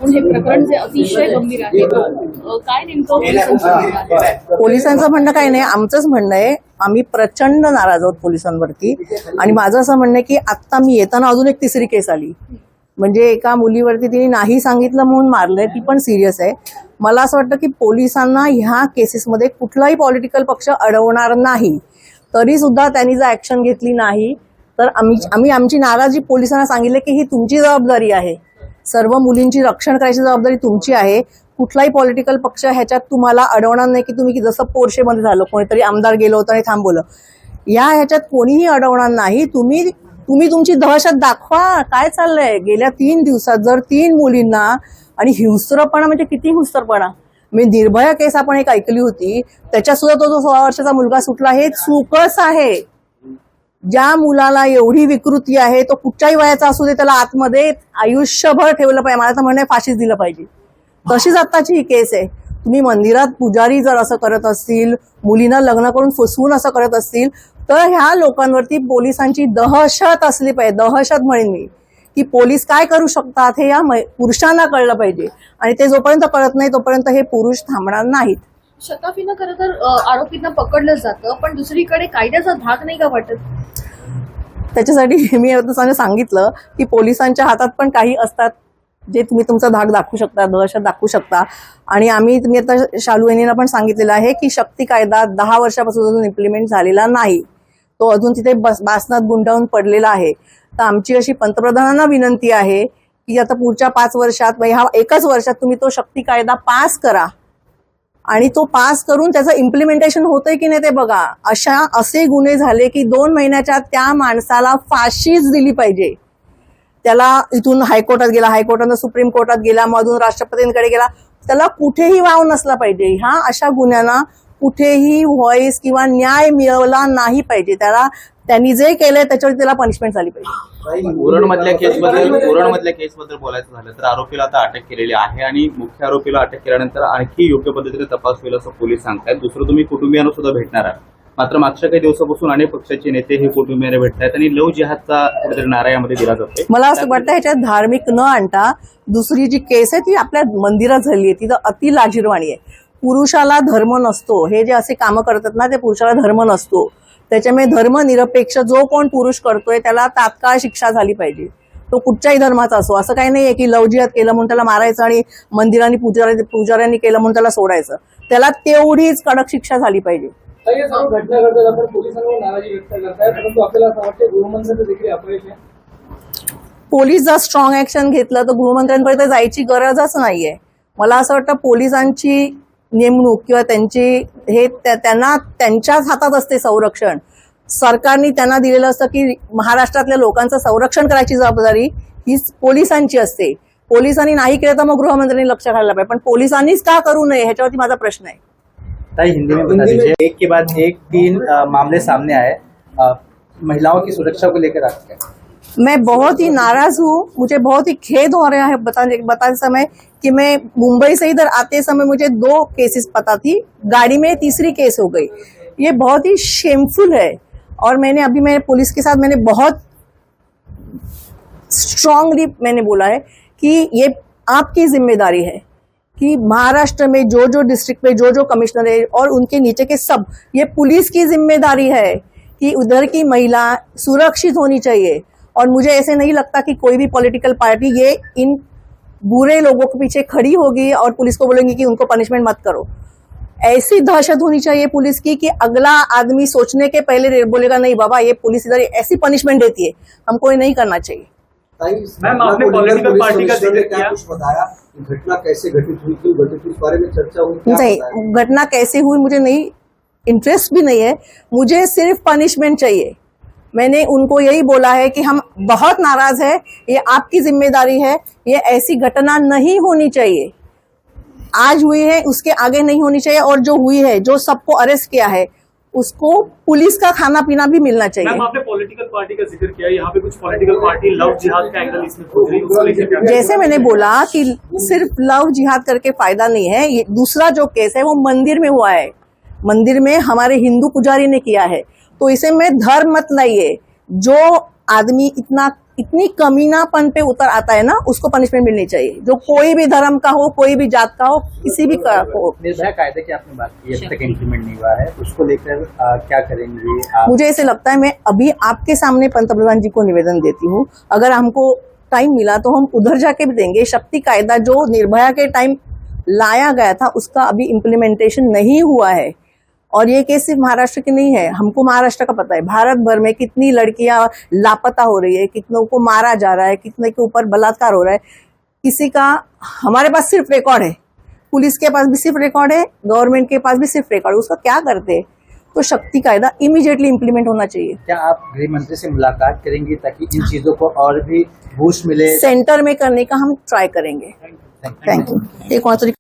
पण हे प्रकरण जे अतिशय गंभीर आहे काय नेमकं पोलिसांचं म्हणणं आहे? पोलिसांचं म्हणणं काही नाही, आमचंच म्हणणं आहे. आम्ही प्रचंड नाराज आहोत पोलिसांवरती. आणि माझं असं म्हणणं आहे की आत्ता मी येताना अजून एक तिसरी केस आली, म्हणजे एका मुलीवरती तिने नाही सांगितलं म्हणून मारलंय, ती पण सिरियस आहे. मला असं वाटतं की पोलिसांना ह्या केसेसमध्ये कुठलाही पॉलिटिकल पक्ष अडवणार नाही. तरी सुद्धा त्यांनी जर ऍक्शन घेतली नाही तर आम्ही आमची नाराजी पोलिसांना सांगितले की ही तुमची जबाबदारी आहे, सर्व मुलींची रक्षण करायची जबाबदारी तुमची आहे. कुठलाही पॉलिटिकल पक्ष ह्याच्यात तुम्हाला अडवणार नाही की तुम्ही जसं पोर्शेमध्ये झालं, कोणीतरी आमदार गेलो होतं आणि थांबवलं, ह्याच्यात कोणीही अडवणार नाही. तुम्ही तुमची दहशत दाखवा. काय चाललंय गेल्या 3 दिवसात जर 3 मुलींना, आणि हिंस्रपणा म्हणजे किती हिंस्रपणा. मी निर्भया केस आपण एक ऐकली होती, त्याच्यात सुद्धा तो जो 16 वर्षाचा मुलगा सुटला, हे चूकच आहे. ज्या मुलाला एवढी विकृती आहे तो कुठच्याही वयाचा असू दे, त्याला आतमध्ये आयुष्यभर ठेवलं पाहिजे. मला तर म्हणणं फाशीच दिलं पाहिजे. तशीच आत्ताची ही केस आहे. तुम्ही मंदिरात पुजारी जर असं करत असतील, मुलींना लग्न करून फसवून असं करत असतील, तर ह्या लोकांवरती पोलिसांची दहशत असली पाहिजे. दहशत म्हणेन मी की पोलीस काय करू शकतात हे या पुरुषांना कळलं पाहिजे. आणि ते जोपर्यंत कळत नाही तोपर्यंत हे पुरुष थांबणार नाहीत. शताफीनं खरं तर आरोपींना पकडलं जातं, पण दुसरीकडे कायद्याचा धाक नाही का वाटत? त्याच्यासाठी मी आता सांगितलं की पोलिसांच्या हातात पण काही असतात जे तुम्ही तुमचा धाक दाखवू शकता, दहशत दाखवू शकता. आणि तुम्ही आता शालू यांना पण सांगितलेलं आहे की शक्ती कायदा 10 वर्षापासून अजून इम्प्लिमेंट झालेला नाही, तो अजून तिथे बासनात गुंडाळून पडलेला आहे. तर आमची अशी पंतप्रधानांना विनंती आहे की आता पुढच्या 5 वर्षात, ह्या एकच वर्षात तुम्ही तो शक्ती कायदा पास करा, आणि तो पास करून त्याचं इम्प्लिमेंटेशन होतंय की नाही ते बघा. असे गुन्हे झाले की 2 महिन्याच्या त्या माणसाला फाशीच दिली पाहिजे. त्याला इथून हायकोर्टात गेला, हायकोर्टानं सुप्रीम कोर्टात गेला, मधून राष्ट्रपतींकडे गेला, त्याला कुठेही वाव नसला पाहिजे. ह्या अशा गुन्ह्यांना कुठेही व्हॉइस किंवा न्याय मिळवला नाही पाहिजे. त्यांनी जे केलंय त्याच्यावर त्याला पनिशमेंट झाली पाहिजे. उरणमधल्या केसबद्दल बोलायचं झालं तर आरोपीला आता अटक केलेली आहे, आणि मुख्य आरोपीला अटक केल्यानंतर आणखी योग्य पद्धतीने तपास होईल असं पोलीस सांगतायत. दुसरं, तुम्ही कुटुंबियांना सुद्धा भेटणार आहात. मात्र मागच्या काही दिवसापासून अनेक पक्षाचे नेते हे कुटुंबियांना भेटतायत आणि लव जिहादचा कुठेतरी नारा यामध्ये दिला जातोय. मला असं वाटतं ह्याच्यात धार्मिक न आणता दुसरी जी केस आहे ती आपल्या मंदिरात झाली आहे, ती तर अति लाजिरवाणी आहे. पुरुषाला धर्म नसतो, हे जे असे कामं करतात ना ते पुरुषाला धर्म नसतो. त्याच्यामुळे धर्मनिरपेक्ष जो कोण पुरुष करतोय त्याला तात्काळ शिक्षा झाली पाहिजे, तो कुठच्याही धर्माचा असो. असं काही नाहीये की लव जिहाद केलं म्हणून त्याला मारायचं आणि मंदिरांनी पुजाऱ्यांनी केलं म्हणून त्याला सोडायचं. त्याला तेवढीच कडक शिक्षा झाली पाहिजे. घटना घडतात, आपण पोलिसांवर नाराजी व्यक्त करताय, परंतु आपल्याला असं वाटतं गृहमंत्र्यांचं देखील अपयश आहे. पोलीस जर स्ट्रॉंग ऍक्शन घेतलं तर गृहमंत्र्यांपर्यंत जायची गरजच नाहीये. मला असं वाटतं पोलिसांची नेमणूक किंवा त्यांना त्यांच्याच हातात असते संरक्षण. सरकारने त्यांना दिलेलं असतं की महाराष्ट्रातल्या लोकांचं संरक्षण करायची जबाबदारी ही पोलिसांची असते. पोलिसांनी नाही केलं तर मग गृहमंत्र्यांनी लक्ष घालायला पाहिजे, पण पोलिसांनीच का करू नये ह्याच्यावरती माझा प्रश्न आहे. हिंदी में बता दीजिए, एक के बाद एक 3 मामले सामने आए महिलाओं की सुरक्षा को लेकर आप क्या? मैं बहुत ही नाराज हूँ, मुझे बहुत ही खेद हो रहा है बताते समय कि मैं मुंबई से इधर आते समय मुझे 2 केसेस पता थी, गाड़ी में तीसरी केस हो गई. ये बहुत ही शेमफुल है. और मैंने पुलिस के साथ मैंने बहुत स्ट्रांगली मैंने बोला है कि ये आपकी जिम्मेदारी है कि महाराष्ट्र में जो डिस्ट्रिक्ट में जो कमिश्नर है और उनके नीचे के सब, ये पुलिस की जिम्मेदारी है कि उधर की महिला सुरक्षित होनी चाहिए. और मुझे ऐसे नहीं लगता कि कोई भी पॉलिटिकल पार्टी ये इन बुरे लोगों के पीछे खड़ी होगी और पुलिस को बोलेंगी कि उनको पनिशमेंट मत करो. ऐसी दहशत होनी चाहिए पुलिस की कि अगला आदमी सोचने के पहले बोलेगा नहीं बाबा ये पुलिस इधर ऐसी पनिशमेंट देती है, हमको ये नहीं करना चाहिए. मैम, आपने पॉलिटिकल पार्टी का जिक्र किया, कुछ बताया घटना कैसे घटित हुई, क्यों घटित हुई, इस बारे में चर्चा हुई? नहीं, घटना कैसे हुई मुझे नहीं इंटरेस्ट भी नहीं है, मुझे सिर्फ पनिशमेंट चाहिए. मैंने उनको यही बोला है कि हम बहुत नाराज है, ये आपकी जिम्मेदारी है, ये ऐसी घटना नहीं होनी चाहिए. आज हुई है उसके आगे नहीं होनी चाहिए, और जो हुई है, जो सबको अरेस्ट किया है, उसको पुलिस का खाना पीना भी मिलना चाहिए. मैम, आपने पॉलिटिकल पार्टी का जिक्र किया, यहाँ पे कुछ पॉलिटिकल पार्टी लव जिहाद का एंगल इसमें खोज रही है, उसको लेकर क्या? जैसे मैंने बोला कि सिर्फ लव जिहाद करके फायदा नहीं है. ये दूसरा जो केस है वो मंदिर में हुआ है, मंदिर में हमारे हिंदू पुजारी ने किया है, तो इसे में धर्म मत लाइए. जो आदमी इतनी कमीनापन पे उतर आता है ना, उसको पनिशमेंट मिलनी चाहिए, जो कोई भी धर्म का हो, कोई भी जात का हो, किसी भी का हो। निर्भया कायदे की आपने बात की, अभी तक इम्प्लीमेंट नहीं हुआ है, उसको लेकर क्या करेंगे आप? मुझे ऐसे लगता है, मैं अभी आपके सामने पंतप्रधान जी को निवेदन देती हूँ, अगर हमको टाइम मिला तो हम उधर जाके भी देंगे। शक्ति कायदा जो निर्भया के टाइम लाया गया था, उसका अभी इम्प्लीमेंटेशन नहीं हुआ है। और ये केस सिर्फ महाराष्ट्र की नहीं है, हमको महाराष्ट्र का पता है, भारत भर में कितनी लड़कियां लापता हो रही है, कितनों को मारा जा रहा है, कितने के ऊपर बलात्कार हो रहा है। किसी का, हमारे पास सिर्फ रिकॉर्ड है, पुलिस के पास भी सिर्फ रिकॉर्ड है, गवर्नमेंट के पास भी सिर्फ रिकॉर्ड है, उसका क्या करते हैं? तो शक्ति कायदा इमीडिएटली इम्प्लीमेंट होना चाहिए। क्या आप गृह मंत्री से मुलाकात करेंगी ताकि इन चीजों को और भी बूस्ट मिले? सेंटर में करने का हम ट्राई करेंगे। Thank you.